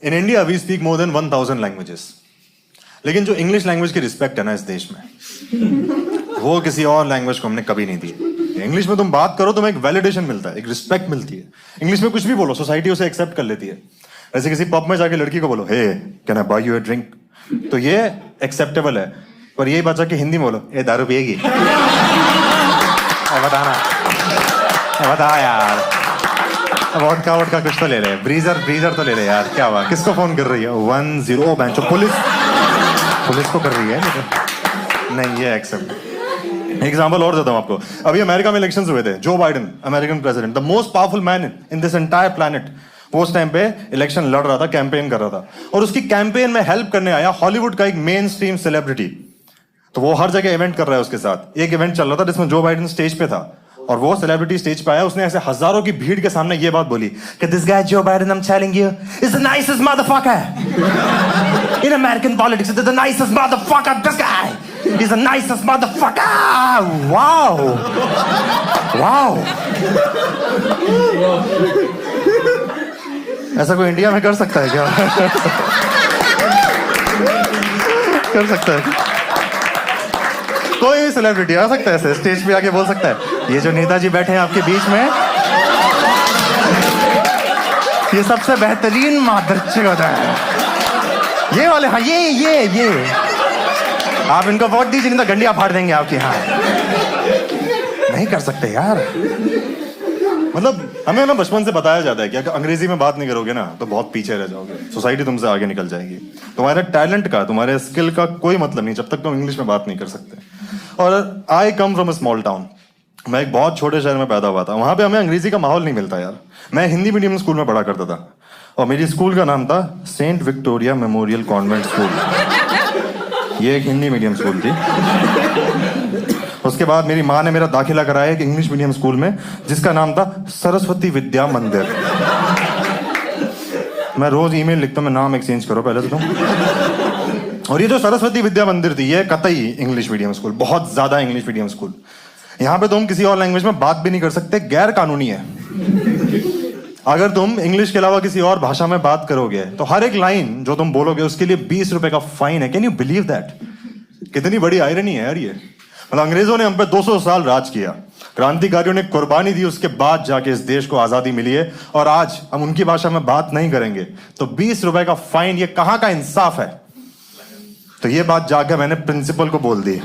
In India we speak more than 1000 languages, लेकिन जो English language की रिस्पेक्ट है ना इस देश में, वो किसी और लैंग्वेज को हमने कभी नहीं दी। इंग्लिश में तुम बात करो, तुम्हें एक वैलिडेशन मिलता है, एक रिस्पेक्ट मिलती है। इंग्लिश में कुछ भी बोलो, सोसाइटी उसे एक्सेप्ट कर लेती है। ऐसे किसी पब में जाके लड़की को बोलो, hey can I buy you a drink, तो ये एक्सेप्टेबल है। पर यही बात जाके हिंदी में बोलो, ए दारू पिएगी, बताना, बता यार, वोडका वोडका कुछ तो ले ले, ब्रीजर तो ले ले यार, क्या हुआ, किसको फोन कर रही है, 10 बेंचो, पुलिस को कर रही है। नहीं, ये एक्सेप्ट। एग्जांपल और देता हूं आपको। अभी अमेरिका में इलेक्शंस हुए थे, Joe Biden American president, the most powerful man in this entire planet, वो उस टाइम पे इलेक्शन लड़ रहा था, कैंपेन कर रहा था, और उसकी कैंपेन में हेल्प करने आया हॉलीवुड का एक मेन स्ट्रीम सेलिब्रिटी। तो वो हर जगह इवेंट कर रहा है उसके साथ। एक इवेंट चल रहा था जिसमें जो बाइडेन स्टेज पे था, और वो सेलिब्रिटी स्टेज पे आया, उसने ऐसे हजारों की भीड़ के सामने ये बात बोली कि this guy Joe Biden, I am telling you, is the nicest motherfucker in American politics, is the nicest motherfucker, this guy is the nicest motherfucker. Wow wow, ऐसा कोई इंडिया में कर सकता है क्या? कर सकता है कोई भी सेलिब्रिटी आ सकता है ऐसे स्टेज पे आके बोल सकता है, ये जो नेताजी बैठे हैं आपके बीच में, ये सबसे बेहतरीन मादरचक होता है, ये वाले, हाँ ये आप इनको वोट दीजिए, नहीं तो गंडियां फाड़ देंगे आपकी। हाँ, नहीं कर सकते यार। मतलब हमें ना बचपन से बताया जाता है कि अगर अंग्रेजी में बात नहीं करोगे ना तो बहुत पीछे रह जाओगे, सोसाइटी तुमसे आगे निकल जाएगी। तुम्हारे टैलेंट का, तुम्हारे स्किल का कोई मतलब नहीं जब तक तुम इंग्लिश में बात नहीं कर सकते। और I come from a small town, मैं एक बहुत छोटे शहर में पैदा हुआ था। वहां पे हमें अंग्रेजी का माहौल नहीं मिलता यार। मैं हिंदी मीडियम स्कूल में पढ़ा करता था, और मेरी स्कूल का नाम था Saint Victoria Memorial Convent School. ये एक हिंदी मीडियम स्कूल थी। उसके बाद मेरी माँ ने मेरा दाखिला कराया एक इंग्लिश मीडियम स्कूल में जिसका नाम था सरस्वती विद्या मंदिर। मैं रोज ईमेल लिखता हूँ, मैं नाम एक्सचेंज करो पहले तो तुम। और ये जो सरस्वती विद्या मंदिर थी, ये कतई इंग्लिश मीडियम स्कूल, बहुत ज्यादा इंग्लिश मीडियम स्कूल। यहाँ पे तुम किसी और लैंग्वेज में बात भी नहीं कर सकते, गैर कानूनी है। अगर तुम इंग्लिश के अलावा किसी और भाषा में बात करोगे तो हर एक लाइन जो तुम बोलोगे उसके लिए 20 रुपए का फाइन है। Can you believe that? कितनी बड़ी आयरनी है यार ये। मतलब अंग्रेजों ने हम पे 200 साल राज किया, क्रांतिकारियों ने कुर्बानी दी, उसके बाद जाके इस देश को आजादी मिली है, और आज हम उनकी भाषा में बात नहीं करेंगे तो 20 रुपए का फाइन, ये कहां का इंसाफ है? तो ये बात जाकर मैंने प्रिंसिपल को बोल दी,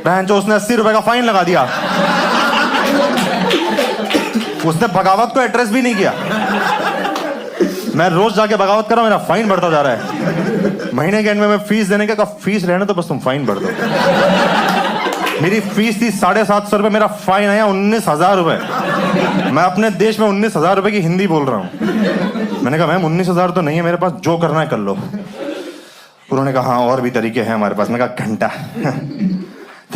बहन जो उसने 80 रुपए का फाइन लगा दिया। उसने बगावत को एड्रेस भी नहीं किया। मैं रोज जाके बगावत कर रहा हूं, मेरा फाइन बढ़ता जा रहा है। महीने के एंड में मैं फीस देने का फीस रहने तो बस तुम फाइन बढ़ दो। मेरी फीस थी 750 रुपए, मेरा फाइन आया 19,000 रुपए। मैं अपने देश में 19,000 रुपए की हिंदी बोल रहा हूँ। मैंने कहा मैम 19,000 तो नहीं है मेरे पास, जो करना है कर लो। उन्होंने कहा हाँ और भी तरीके हैं हमारे पास। मैंने कहा घंटा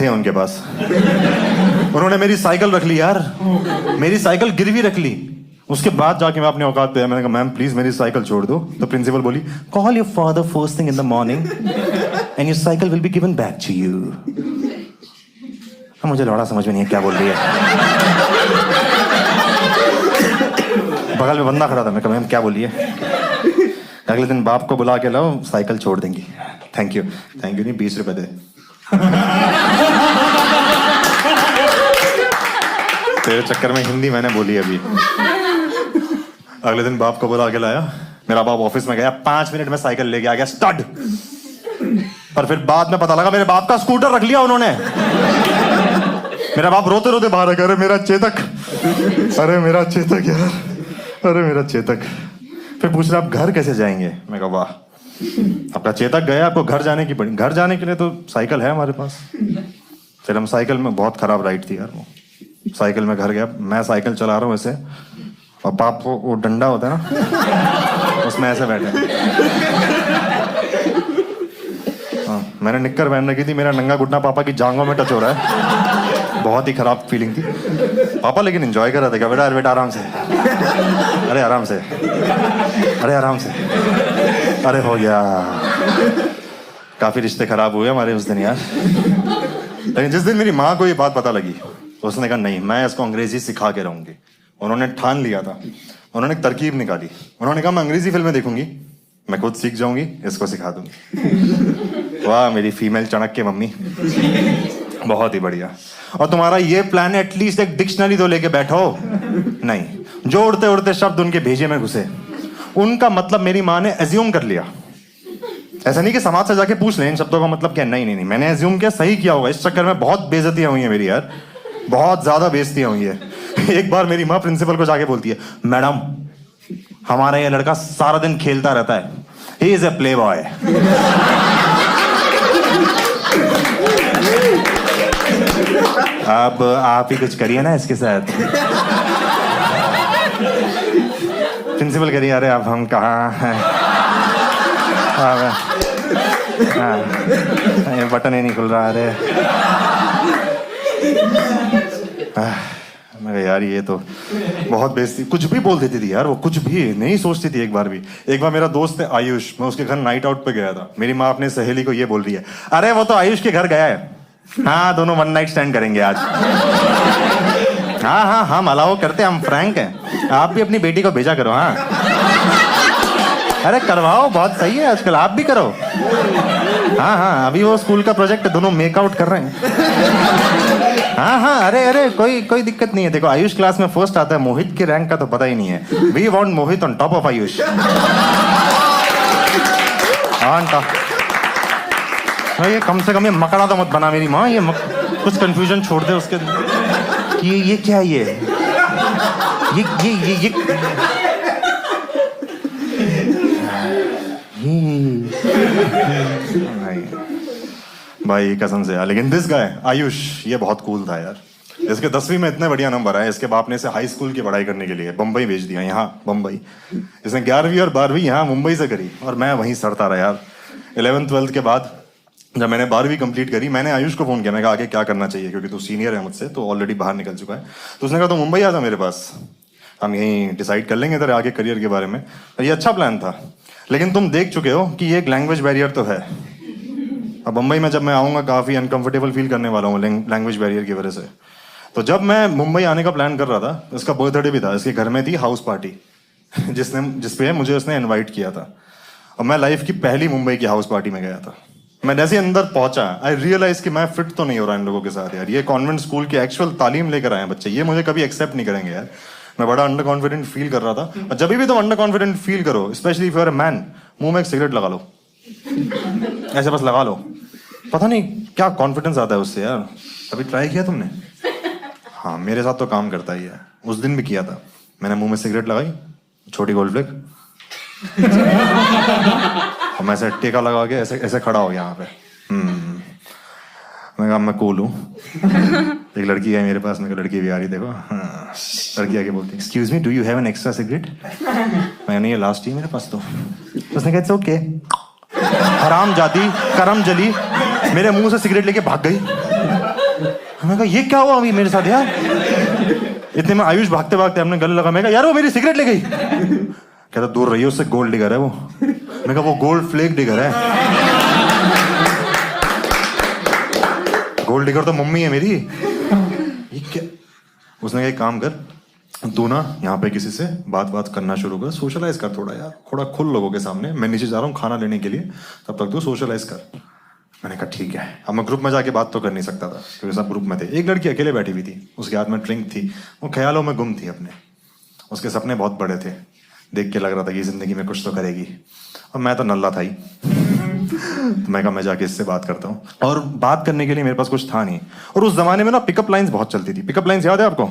थे उनके पास। उन्होंने मेरी साइकिल रख ली यार, मेरी साइकिल गिरवी रख ली। उसके बाद जाके मैं अपने औकात पे, मैंने कहा मैम प्लीज मेरी साइकिल छोड़ दो। तो प्रिंसिपल बोली, call your father first thing in the morning and your cycle will be given back to you. मुझे लौड़ा समझ में नहीं है क्या बोल रही है। बगल में बंदा खड़ा था, मैं कहा मैम क्या बोलिए? अगले दिन बाप को बुला के लाओ, साइकिल छोड़ देंगी। थैंक यू नहीं, 20 रुपए दे। तेरे चक्कर में हिंदी मैंने बोली अभी। अगले दिन बाप को बुला के लाया, मेरा बाप ऑफिस में गया, 5 मिनट में साइकिल लेके आ गया, स्टड। पर फिर बाद में पता लगा मेरे बाप का स्कूटर रख लिया उन्होंने। मेरा बाप रोते रोते बाहर आ, अरे मेरा चेतक, अरे मेरा चेतक यार, अरे मेरा चेतक। फिर पूछ रहे आप घर कैसे जाएंगे? मैं कहा वाह, आपका चेतक गया, आपको घर जाने की पड़ी। घर जाने के लिए तो साइकिल है हमारे पास। फिर हम साइकिल में, बहुत खराब राइड थी यार वो, साइकिल में घर गया। मैं साइकिल चला रहा हूँ ऐसे, और बाप वो डंडा होता है ना, उसमें ऐसे बैठे। हाँ, मैंने निक्कर पहन रखी थी, मेरा नंगा घुटना पापा की जांघों में टच हो रहा है। बहुत ही खराब फीलिंग थी। पापा लेकिन एंजॉय कर रहा था, क्या बेटा आराम से, अरे आराम से, अरे आराम से, अरे हो गया। काफी रिश्ते खराब हुए हमारे उस दिन यार। लेकिन जिस दिन मेरी माँ को ये बात पता लगी तो उसने कहा नहीं, मैं इसको अंग्रेजी सिखा के रहूंगी। उन्होंने ठान लिया था। उन्होंने एक तरकीब निकाली। उन्होंने कहा मैं अंग्रेजी फिल्में देखूंगी, मैं खुद सीख जाऊंगी, इसको सिखा दूंगी। वाह मेरी फीमेल चणक के मम्मी, बहुत ही बढ़िया। और तुम्हारा ये प्लान है एटलीस्ट एक डिक्शनरी तो लेके बैठो। नहीं, जो उड़ते उड़ते शब्द उनके भेजे में घुसे, उनका मतलब मेरी माँ ने एज्यूम कर लिया। ऐसा नहीं कि समाज से जाके पूछ लें इन शब्दों का मतलब क्या। नहीं नहीं नहीं, मैंने एज्यूम किया, सही किया होगा। इस चक्कर में बहुत बेइज्जतियां हुई हैं मेरी यार, बहुत ज्यादा बेइज्जतियां हुई है। एक बार मेरी माँ प्रिंसिपल को जाके बोलती है, मैडम हमारा ये लड़का सारा दिन खेलता रहता है, he is a play boy. अब आप ही कुछ करिए ना इसके साथ। प्रिंसिपल करिए, अरे अब हम कहाँ हैं, ये बटन ही नहीं खुल रहा। अरे मैं कहा यार ये तो बहुत बेइज्जती, कुछ भी बोल देती थी यार वो, कुछ भी नहीं सोचती थी एक बार भी। एक बार मेरा दोस्त है आयुष, मैं उसके घर नाइट आउट पे गया था। मेरी माँ अपने सहेली को ये बोल रही है, अरे वो तो आयुष के घर गया है, हाँ दोनों वन नाइट स्टैंड करेंगे आज। हाँ हाँ हम अलाउ करते, हम फ्रैंक हैं, आप भी अपनी बेटी को भेजा करो। हाँ अरे करवाओ, बहुत सही है आजकल, आप भी करो। हाँ हाँ अभी वो स्कूल का प्रोजेक्ट है, दोनों मेकआउट कर रहे हैं। हाँ हाँ अरे अरे कोई दिक्कत नहीं है। देखो आयुष क्लास में फर्स्ट आता है, मोहित के रैंक का तो पता ही नहीं है। We want Mohit on top of Ayush, on top. ये कम से कम ये मकड़ा तो मत बना मेरी माँ, ये कुछ कंफ्यूजन छोड़ दे उसके। ये क्या है ये भाई कसम से यार। लेकिन दिस गाय आयुष ये बहुत कूल था यार। इसके 10वीं में इतने बढ़िया नंबर आए, इसके बाप ने इसे हाई स्कूल की पढ़ाई करने के लिए बम्बई भेज दिया। यहाँ बम्बई, इसने 11वीं और 12वीं यहाँ मुंबई से करी और मैं वहीं सड़ता रहा यार। 11th 12th के बाद जब मैंने 12वीं कंप्लीट करी, मैंने आयुष को फोन किया, मैं कहा आगे क्या करना चाहिए, क्योंकि तू सीनियर है मुझसे, तो ऑलरेडी बाहर निकल चुका है। तो उसने कहा तो मुंबई आ जा मेरे पास, हम यहीं डिसाइड कर लेंगे तेरे आगे करियर के बारे में। और ये अच्छा प्लान था, लेकिन तुम देख चुके हो कि ये एक लैंग्वेज बैरियर तो है। अब मुंबई में जब मैं आऊँगा काफ़ी अनकंफर्टेबल फील करने वाला हूँ लैंग्वेज बैरियर की वजह से। तो जब मैं मुंबई आने का प्लान कर रहा था, इसका बर्थडे भी था, इसके घर में थी हाउस पार्टी जिसपे मुझे उसने इन्वाइट किया था। और मैं लाइफ की पहली मुंबई की हाउस पार्टी में गया था। मैं जैसे अंदर पहुंचा, आई रियलाइज कि मैं फिट तो नहीं हो रहा इन लोगों के साथ यार। ये कॉन्वेंट स्कूल की एक्चुअल तालीम लेकर आए हैं बच्चे, ये मुझे कभी एक्सेप्ट नहीं करेंगे यार। मैं बड़ा अंडर कॉन्फिडेंट फील कर रहा था। और जब भी तुम अंडर कॉन्फिडेंट फील करो, specially if you are a man, मुंह में एक सिगरेट लगा लो, ऐसे बस लगा लो, पता नहीं क्या कॉन्फिडेंस आता है उससे यार। कभी ट्राई किया तुमने? हाँ मेरे साथ तो काम करता ही है। उस दिन भी किया था मैंने, मुंह में सिगरेट लगाई, छोटी गोल्ड फ्लेक, और मैं ऐसे टेका लगा के ऐसे ऐसे खड़ा हो गया यहाँ पे। मैं कहा मैं कूल हूँ। एक लड़की है मेरे पास, मेरे को लड़की भी आ रही, देखो। हाँ लड़की आके बोलती, excuse me do you have an extra cigarette? मैं नहीं, ये लास्ट ही मेरे पास। तो उसने कहा इट्स ओके। हराम जाती करम जली मेरे मुंह से सिगरेट लेके भाग गई। मैं कहा ये क्या हुआ अभी मेरे साथ यार? इतने में आयुष भागते भागते हमने गले लगा। मैं कहा यार वो मेरी सिगरेट ले गई। कहता दूर रहिए उससे, गोल्ड डिगर है वो। मैं कहा वो गोल्ड फ्लेक डिगर है, गोल्ड डिगर तो मम्मी है मेरी। ये क्या? उसने कहा एक काम कर, तू ना यहाँ पे किसी से बात करना शुरू कर, सोशलाइज कर थोड़ा यार, थोड़ा खुल लोगों के सामने। मैं नीचे जा रहा हूँ खाना लेने के लिए, तब तक तू सोशलाइज कर। मैंने कहा ठीक है। अब मैं ग्रुप में जाके बात तो कर नहीं सकता था क्योंकि सब ग्रुप में थे। एक लड़की अकेले बैठी हुई थी, उसके हाथ में ड्रिंक थी, वो ख्यालों में गुम थी अपने। उसके सपने बहुत बड़े थे, देख के लग रहा था कि जिंदगी में कुछ तो करेगी। और मैं तो नल्ला था ही। तो मैं कहा मैं जाके इससे बात करता हूँ। और बात करने के लिए मेरे पास कुछ था नहीं। और उस जमाने में ना पिकअप लाइंस बहुत चलती थी। पिकअप लाइंस याद है आपको?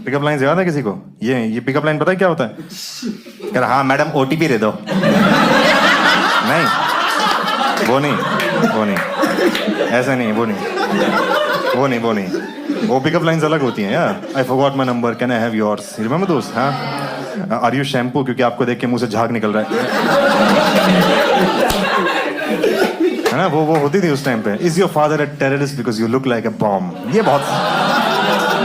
पिकअप लाइंस याद है किसी को? ये पिकअप लाइन पता है क्या होता है? कह रहा हाँ मैडम ओटीपी दे दो। नहीं वो नहीं, ऐसा नहीं, वो नहीं। वो पिकअप लाइंस अलग होती हैं यार। I forgot my number, can I have yours? Remember दोस्त? हाँ। Are you shampoo? क्योंकि आपको देख के मुंह से झाग निकल रहा है ना? वो होती थी उस टाइम पे। Is your father a terrorist because you look like a bomb? ये बहुत,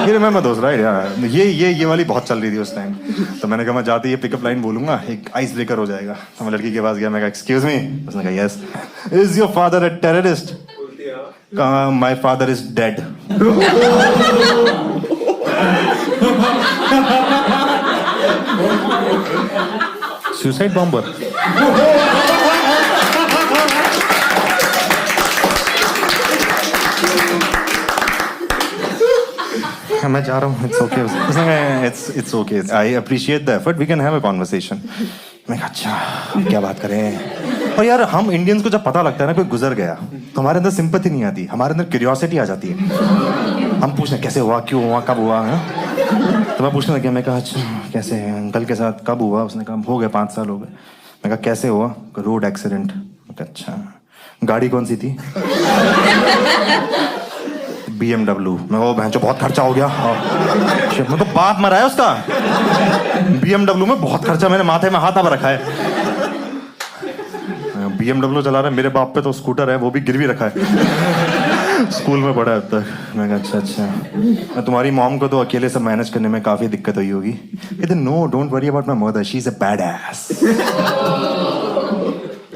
ये रिमेंबर दोस्त राइट यार। ये वाली बहुत चल रही थी उस टाइम। तो मैंने कहा मैं जाते ये पिकअप लाइन बोलूंगा, एक आइस ब्रेकर हो जाएगा। तो मैं लड़की के पास गया, मैं कहा एक्सक्यूज मी। उसने कहा yes. Is your father a terrorist? कहा my father is dead. Suicide bomber. मैं जा रहा हूँ, it's okay. It's okay, I appreciate the effort, we can have a conversation. मैं कहा अच्छा क्या बात करें। और यार हम इंडियंस को जब पता लगता है ना कोई गुजर गया तो हमारे अंदर सिंपैथी नहीं आती, हमारे अंदर क्यूरियोसिटी आ जाती है। हम पूछते कैसे हुआ, क्यों हुआ, कब हुआ है। तो मैं पूछने लगा, मैं कहा अच्छा कैसे है अंकल के साथ, कब हुआ। उसने कहा हो गए 5 साल हो गए। मैं कहा कैसे हुआ, रोड एक्सीडेंट। मैं कहा अच्छा गाड़ी कौन सी थी। BMW। मैं वो बहन बहुत खर्चा हो गया। मैं तो बाप मरा है उसका। BMW में बहुत खर्चा, मैंने माथे में हाथ अब रखा है। BMW चला रहा है, मेरे बाप पे तो स्कूटर है, वो भी गिरवी रखा है। स्कूल में पढ़ा है अब तक। मैं कहा अच्छा मैं तुम्हारी मॉम को तो अकेले से मैनेज करने में काफी दिक्कत हुई होगी। कहते no don't worry about my mother, she is a bad ass.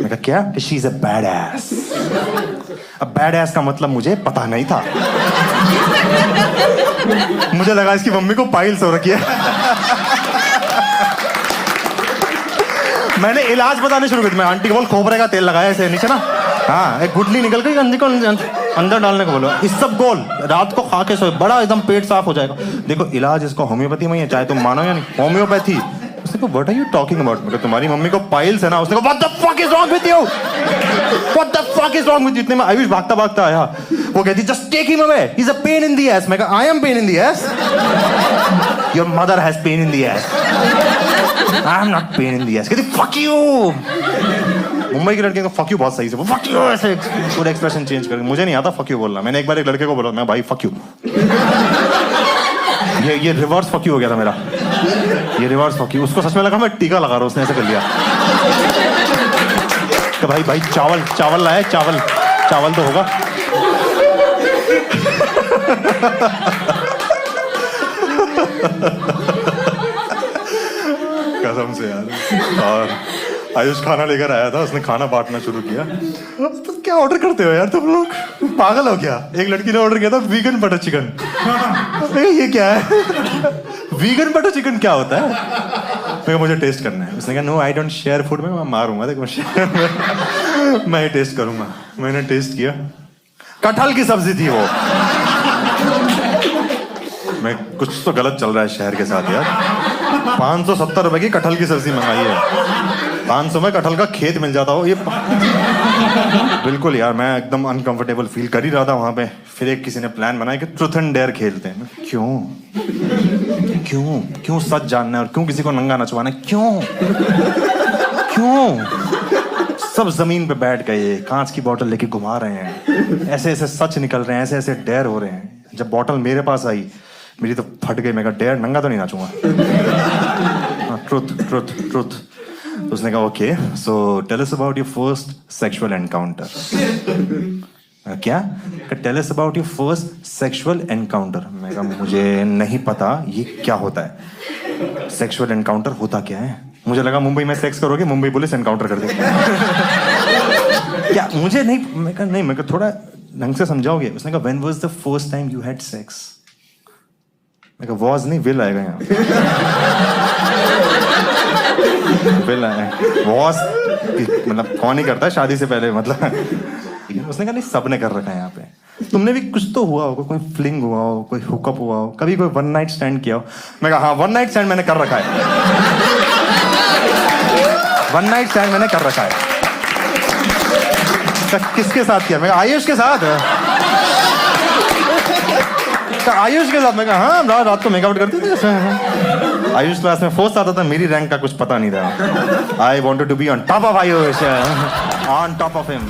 मैं कहा क्या, she is a bad ass. अब बैड एस का मतलब मुझे पता नहीं था। मुझे लगा इसकी मम्मी को पाइल्स हो रखी है। मैंने इलाज बताने शुरू कर दिया। मैं आंटी को बोल खोपरे का तेल लगाया ऐसे नीचे ना, हाँ एक गुठली निकल गई, अंदर को अंदर डालने को बोलो, इस सब गोल रात को खा के सोए, बड़ा एकदम पेट साफ हो जाएगा। देखो इलाज इसको होम्योपैथी में ही है, चाहे तुम मानो या नहीं, होम्योपैथी। उसने कहा what are you talking about. तुम्हारी मम्मी को पाइल्स है ना। उसने कहा what the fuck is wrong with you, what the fuck is wrong with you. इतने में आयुष भागता भागता आया। वो कहती just take him away, he is a pain in the ass. मैं कहा I am pain in the ass, your mother has pain in the ass, I am not pain in the S. कहती fuck you. Mumbai की लड़के का fuck you बहुत सही से, fuck you ऐसे पूरा एक्सप्रेशन चेंज करके। मुझे नहीं आता फक यू बोलना। मैंने एक बार एक लड़के को बोला, मैं भाई फक यू। ये रिवर्स फक यू हो गया था मेरा, ये रिवर्स फक यू। उसको सच में लगा मैं टीका लगा रहा हूं, उसने ऐसे कर लिया। तो भाई चावल लाए, चावल तो होगा। कसम से यार। और आयुष खाना लेकर आया था, उसने खाना बांटना शुरू किया। तो क्या ऑर्डर करते हो यार तुम लोग, पागल हो क्या। एक लड़की ने ऑर्डर किया था वीगन बटर चिकन। ये क्या है, वीगन बटर चिकन क्या होता है। मुझे टेस्ट करना है। उसने कहा no I don't share food में, मैं मारूंगा देखो। मैं टेस्ट करूंगा। मैंने टेस्ट किया, कटहल की सब्जी थी वो। मैं कुछ तो गलत चल रहा है शहर के साथ यार। 570 रुपए की कटहल की सब्जी मंगाई है। 500 में कटहल का खेत मिल जाता हो ये। बिल्कुल यार, मैं एकदम अनकंफर्टेबल फील कर ही रहा था वहां पे। फिर एक किसी ने प्लान बनाया कि ट्रूथ एंड डेयर खेलते हैं। क्यों सच जानना है और क्यों किसी को नंगा नचवाना है, क्यों सब जमीन पे बैठ गए, कांच की बोतल लेके घुमा रहे हैं, ऐसे ऐसे सच निकल रहे हैं, ऐसे ऐसे डेयर हो रहे हैं। जब बोतल मेरे पास आई मेरी तो फट गई। मैं कहा डेयर नंगा तो नहीं नाचूंगा। ट्रुथ। तो उसने कहा okay so tell us about your first sexual encounter. क्या, tell us about your first sexual encounter. मैं कहा मुझे नहीं पता ये क्या होता है, सेक्सुअल एनकाउंटर होता क्या है। मुझे लगा मुंबई में सेक्स करोगे, मुंबई पुलिस एनकाउंटर कर देगी। क्या मुझे नहीं, मैं कहा नहीं, मैं कहा थोड़ा ढंग से समझाओगे। उसने कहा when was the first time you had sex. मैं कहा वॉज नहीं, विल आएगा यहाँ। विल आए, वॉज मतलब कौन ही करता है शादी से पहले, मतलब। उसने कहा नहीं सबने कर रखा है यहाँ पे। तुमने भी कुछ तो हुआ होगा, कोई फ्लिंग हुआ हो, कोई हुकअप हुआ हो, कभी कोई वन नाइट स्टैंड किया हो। मैं कहा हाँ वन नाइट स्टैंड मैंने कर रखा है, वन नाइट स्टैंड मैंने कर रखा है। किसके साथ किया। मैं कहा आयुष के साथ। आयुष के साथ। मैं कहा हाँ रात को मेकआउट करते थे। आयुष क्लास में फर्स्ट आता था, मेरी रैंक का कुछ पता नहीं था। I wanted to be on top of Ayush, on top of him.